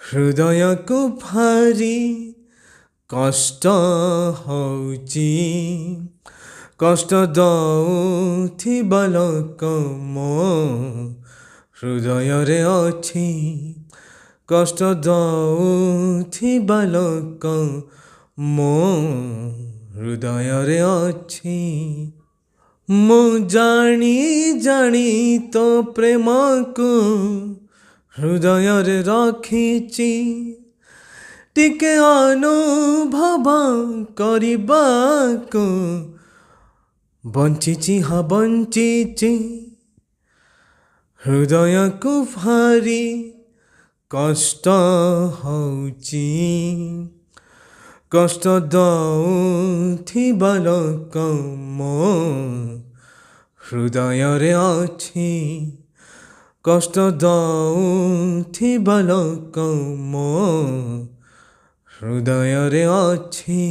ହୃଦୟକୁ ଭାରି କଷ୍ଟ ହଉଛି, କଷ୍ଟ ଦଉଥିବା ଲୋକ ମୋ ହୃଦୟରେ ଅଛି, କଷ୍ଟ ଦଉଥିବା ଲୋକ ମୋ ହୃଦୟରେ ଅଛି। ମୁଁ ଜାଣି ଜାଣି ତୋ ପ୍ରେମକୁ ହୃଦୟରେ ରଖିଛି, ଟିକେ ଅନୁଭବ କରିବାକୁ ବଞ୍ଚିଛି ହଁ ବଞ୍ଚିଛି। ହୃଦୟକୁ ଭାରି କଷ୍ଟ ହଉଛି, କଷ୍ଟ ଦଉଥିବା ଲୋକ ମୋ ହୃଦୟରେ ଅଛି, କଷ୍ଟ ଦଉଥିବା ଲୋକ ମୋ ହୃଦୟରେ ଅଛି।